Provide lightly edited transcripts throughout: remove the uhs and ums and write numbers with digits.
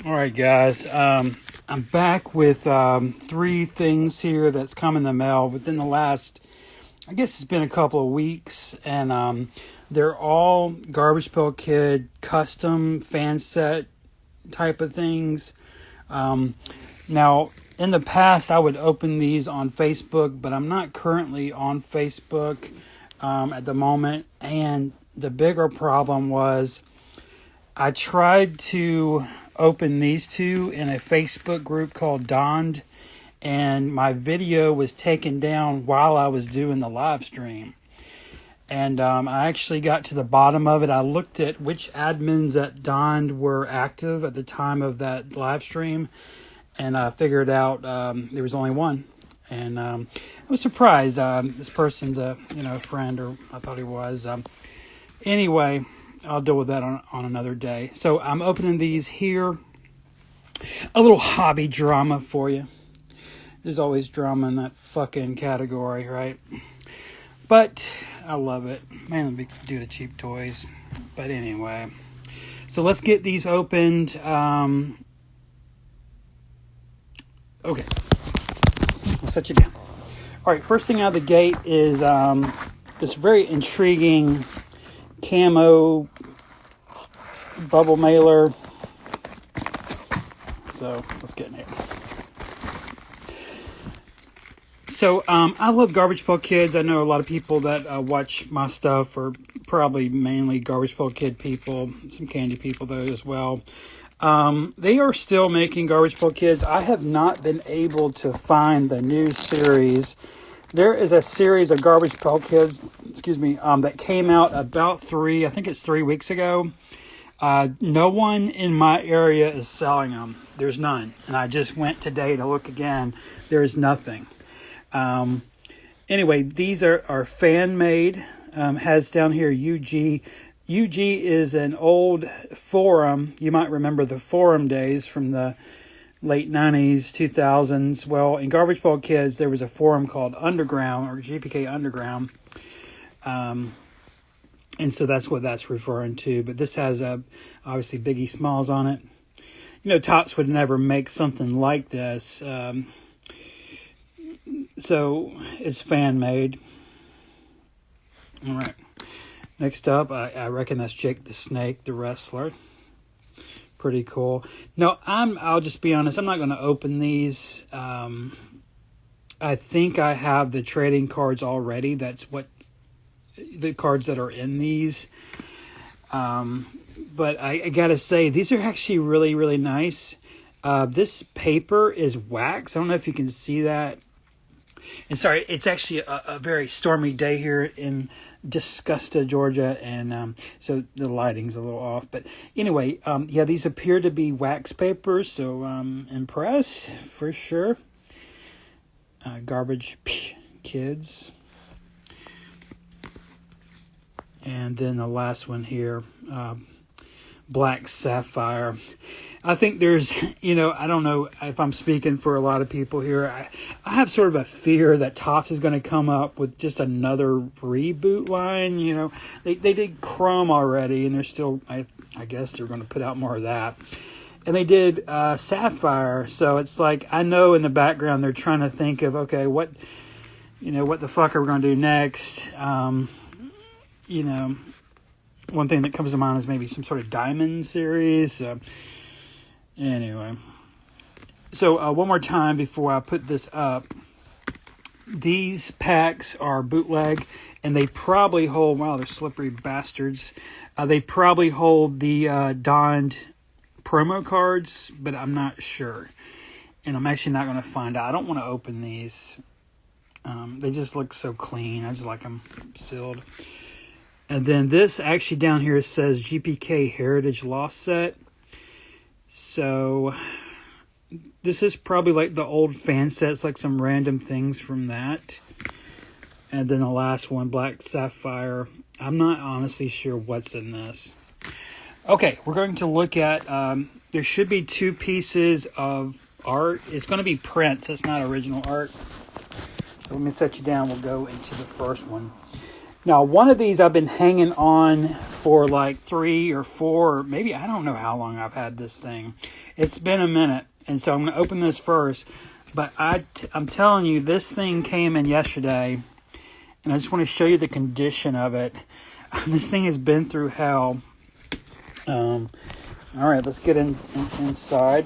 All right, guys. I'm back with three things here that's come in the mail within the last, I guess it's been a couple of weeks, and they're all Garbage Pail Kid custom fan set type of things. Now, in the past, I would open these on Facebook, but I'm not currently on Facebook at the moment, and the bigger problem was I tried to open these two in a Facebook group called Donned, and my video was taken down while I was doing the live stream. And I actually got to the bottom of it. I looked at which admins at Donned were active at the time of that live stream, and I figured out there was only one. And I was surprised. This person's a friend, or I thought he was. Anyway, I'll deal with that on another day. So I'm opening these here. A little hobby drama for you. There's always drama in that fucking category, right? But I love it. Mainly due to cheap toys. But anyway. So let's get these opened. Okay. I'll set you down. Alright, first thing out of the gate is this very intriguing camo bubble mailer. So let's get in here. So I love Garbage Pail Kids. I know a lot of people that watch my stuff are probably mainly Garbage Pail Kid people, some candy people though as well. They are still making Garbage Pail Kids. I have not been able to find the new series. There is a series of Garbage Pail Kids, that came out about 3 weeks ago. No one in my area is selling them. There's none. And I just went today to look again. There's nothing. Anyway, these are fan-made. Has down here UG. UG is an old forum. You might remember the forum days from the late 90s, 2000s. Well, in Garbage Pail Kids, there was a forum called Underground, or GPK Underground. And so that's what that's referring to. But this has obviously Biggie Smalls on it. Topps would never make something like this. So it's fan made. All right. Next up, I reckon that's Jake the Snake, the wrestler. Pretty cool. No, I'll just be honest. I'm not going to open these. I think I have the trading cards already. That's what the cards that are in these. But I gotta say, these are actually really, really nice. This paper is wax. I don't know if you can see that. And sorry, it's actually a very stormy day here in Disgusta, Georgia, and so the lighting's a little off. But anyway, yeah, these appear to be wax papers, so impressed for sure. Garbage Kids. And then the last one here, Black Sapphire. I think there's, I don't know if I'm speaking for a lot of people here. I have sort of a fear that Topps is going to come up with just another reboot line. They did Chrome already, and they're still, I guess they're going to put out more of that. And they did Sapphire, so it's like, I know in the background they're trying to think of, okay, what the fuck are we going to do next? One thing that comes to mind is maybe some sort of Diamond series. Anyway. So one more time before I put this up. These packs are bootleg, and they probably hold, wow, they're slippery bastards. They probably hold the Donned promo cards, but I'm not sure. And I'm actually not going to find out. I don't want to open these. They just look so clean. I just like them sealed. And then this actually down here says GPK Heritage Lost Set. So this is probably like the old fan sets, like some random things from that. And then the last one, Black Sapphire. I'm not honestly sure what's in this. Okay, we're going to look at, there should be 2 pieces of art. It's going to be prints. It's not original art. So let me set you down. We'll go into the first one. Now, one of these I've been hanging on for like 3 or 4, or maybe I don't know how long I've had this thing. It's been a minute, and so I'm going to open this first. But I'm telling you, this thing came in yesterday, and I just want to show you the condition of it. This thing has been through hell. All right, let's get inside.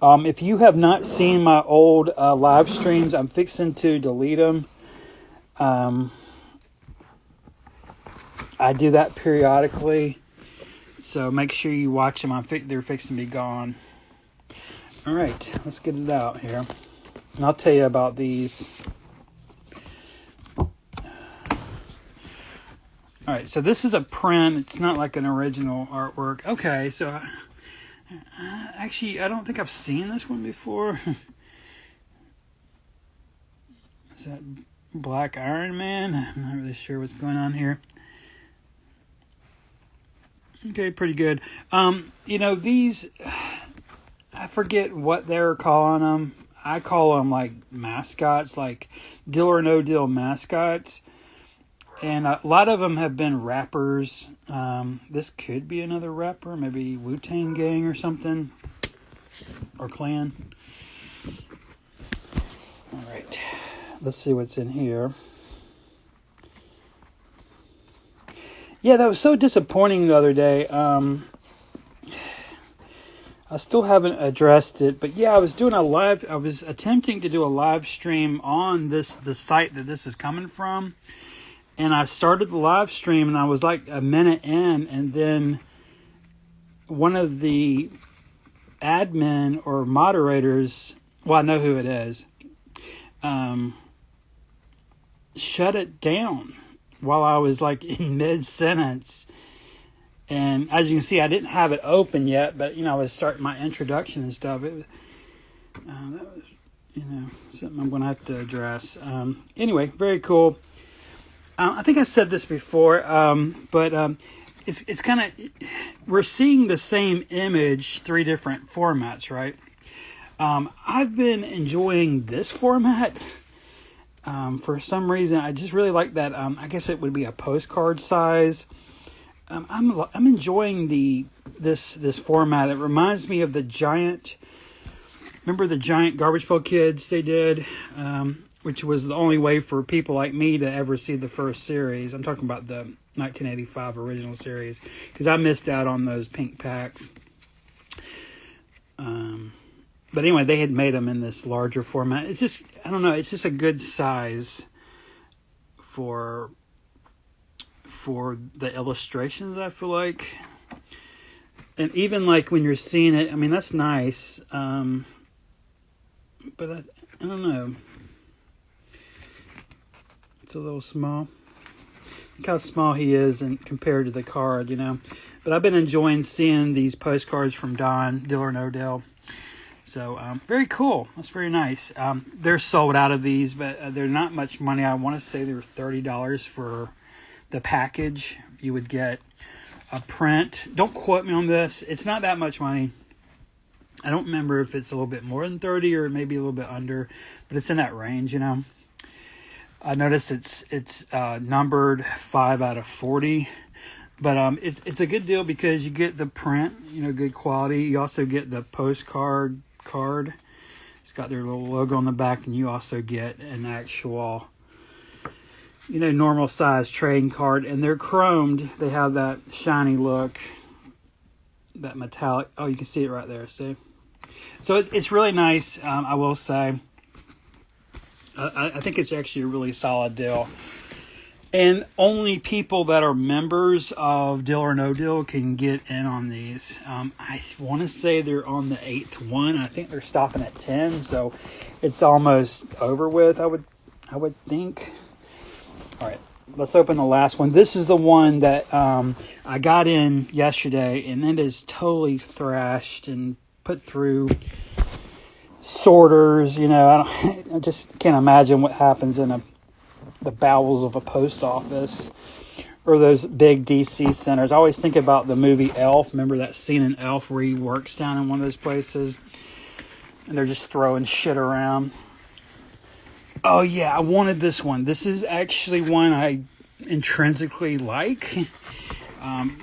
If you have not seen my old live streams, I'm fixing to delete them. I do that periodically, so make sure you watch them. They're fixing to be gone. All right, let's get it out here, and I'll tell you about these. All right, so this is a print. It's not like an original artwork. Okay, so actually, I don't think I've seen this one before. Is that Black Iron Man? I'm not really sure what's going on here. Okay, pretty good. These, I forget what they're calling them. I call them like mascots, like Deal or No Deal mascots. And a lot of them have been rappers. This could be another rapper, maybe Wu-Tang Gang or something, or Clan. All right, let's see what's in here. Yeah, that was so disappointing the other day. I still haven't addressed it, but yeah, I was attempting to do a live stream on the site that this is coming from. And I started the live stream, and I was like a minute in, and then one of the admin or moderators, well, I know who it is, shut it down while I was like in mid-sentence. And as you can see, I didn't have it open yet, but, I was starting my introduction and stuff. It was, that was, something I'm going to have to address. Anyway, very cool. I think I've said this before, but it's kind of, we're seeing the same image, 3 different formats, right? I've been enjoying this format. For some reason, I just really like that. I guess it would be a postcard size. I'm enjoying this format. It reminds me of the giant. Remember the giant Garbage Pail Kids they did, which was the only way for people like me to ever see the first series. I'm talking about the 1985 original series, because I missed out on those pink packs. But anyway, they had made them in this larger format. It's just, I don't know, it's just a good size for the illustrations, I feel like. And even like when you're seeing it, I mean, that's nice. But I don't know. It's a little small. Look how small he is compared to the card, But I've been enjoying seeing these postcards from Don, Deal or No Deal. So, very cool. That's very nice. They're sold out of these, but they're not much money. I want to say they were $30 for the package. You would get a print. Don't quote me on this. It's not that much money. I don't remember if it's a little bit more than 30 or maybe a little bit under, but it's in that range, I noticed it's numbered 5 out of 40, but it's a good deal because you get the print, good quality. You also get the postcard card. It's got their little logo on the back, and you also get an actual, normal size trading card, and they're chromed. They have that shiny look, that metallic. Oh, you can see it right there. See? So it's really nice. I will say. I think it's actually a really solid deal. And only people that are members of Deal or No Deal can get in on these. I want to say they're on the 8th one. I think they're stopping at 10, so it's almost over with, I would think. All right, let's open the last one. This is the one that I got in yesterday, and it is totally thrashed and put through sorters. I just can't imagine what happens in the bowels of a post office or those big DC centers. I always think about the movie Elf. Remember that scene in Elf where he works down in one of those places and they're just throwing shit around? Oh yeah, I wanted this one. This is actually one I intrinsically like.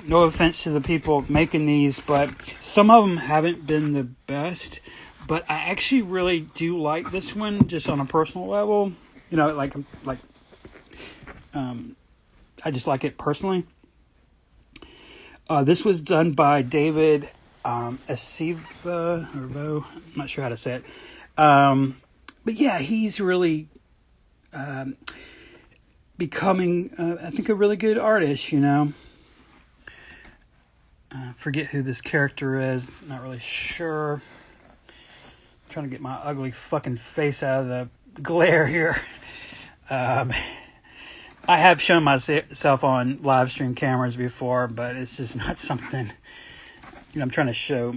No offense to the people making these, but some of them haven't been the best. But I actually really do like this one, just on a personal level. You know, I just like it personally. This was done by David Asiva, or Bo, I'm not sure how to say it. But yeah, he's really becoming, I think, a really good artist, you know. Forget who this character is, not really sure. I'm trying to get my ugly fucking face out of the glare here. I have shown myself on live stream cameras before, but it's just not something, you know, I'm trying to show,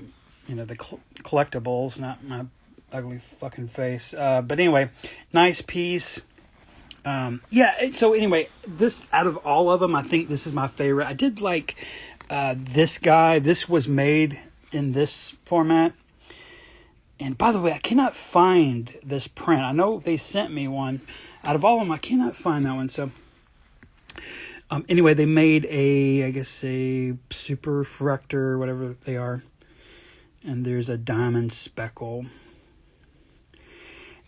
you know, the collectibles, not my ugly fucking face. But anyway, nice piece. Yeah, so anyway, this, out of all of them, I think this is my favorite. I did like this guy. This was made in this format. And by the way, I cannot find this print. I know they sent me one. Out of all of them, I cannot find that one. So anyway, they made I guess a super fractor, whatever they are. And there's a diamond speckle.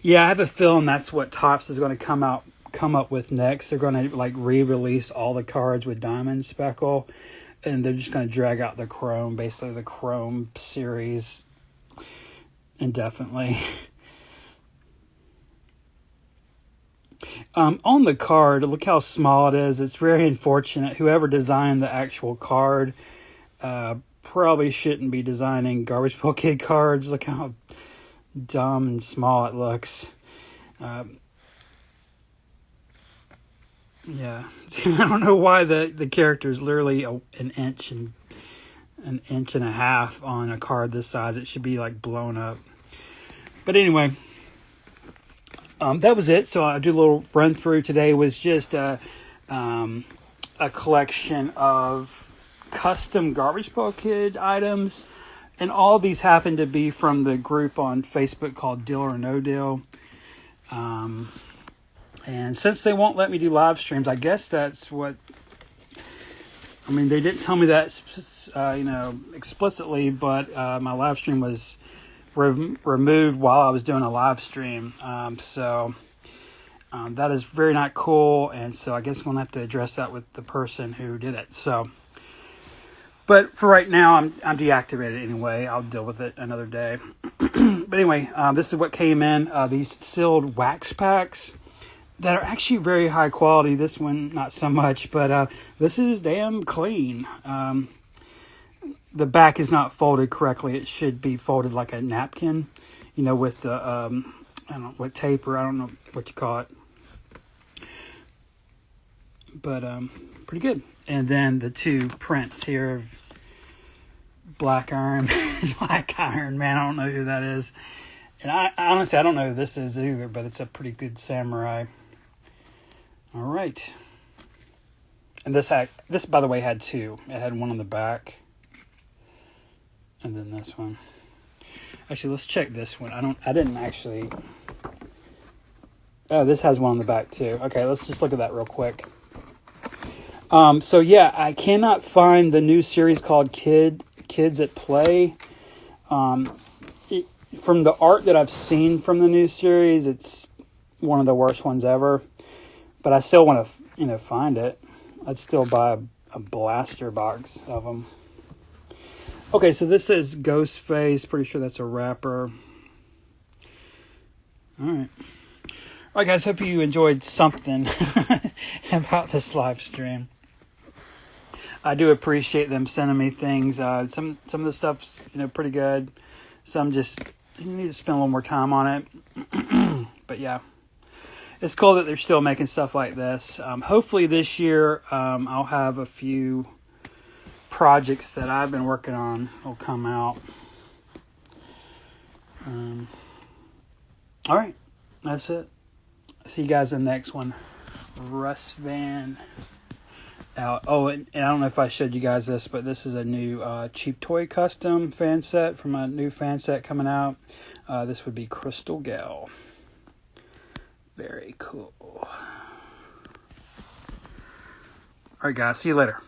Yeah, I have a feeling that's what Topps is going to come up with next. They're going to like re-release all the cards with diamond speckle, and they're just going to drag out the chrome, basically the chrome series indefinitely. On the card, look how small it is. It's very unfortunate. Whoever designed the actual card probably shouldn't be designing Garbage Pail Kid cards. Look how dumb and small it looks. Yeah, I don't know why the character is literally an inch and a half on a card this size. It should be like blown up. But anyway, that was it. So I do a little run through today. Was just a collection of custom Garbage Pail Kid items, and all these happen to be from the group on Facebook called Deal or No Deal. And since they won't let me do live streams, I guess that's what, I mean, they didn't tell me that, you know, explicitly, but my live stream was removed while I was doing a live stream. So that is very not cool. And so I guess we'll have to address that with the person who did it. So, but for right now, I'm deactivated anyway. I'll deal with it another day. But anyway, this is what came in. These sealed wax packs that are actually very high quality. This one, not so much, but this is damn clean. The back is not folded correctly. It should be folded like a napkin, you know, with the, I don't know what tape, or I don't know what you call it. But pretty good. And then the two prints here of Black Iron Man. I don't know who that is. And I honestly, I don't know who this is either, but it's a pretty good samurai. All right. And this, by the way, had two. It had one on the back, and then this one. Actually, let's check this one. I didn't actually. Oh, this has one on the back too. Okay, let's just look at that real quick. So yeah, I cannot find the new series called Kids at Play. From the art that I've seen from the new series, it's one of the worst ones ever. But I still want to, find it. I'd still buy a blaster box of them. Okay, so this is Ghostface. Pretty sure that's a rapper. All right. All right, guys. Hope you enjoyed something about this live stream. I do appreciate them sending me things. Some of the stuff's pretty good. Some just you need to spend a little more time on it. But yeah, it's cool that they're still making stuff like this. Hopefully this year I'll have a few projects that I've been working on will come out. All right, that's it. See you guys in the next one. Russ Van out. Oh, and I don't know if I showed you guys this, but this is a new Cheap Toy Custom fan set from a new fan set coming out. This would be Crystal Gal. Very cool. All right, guys. See you later.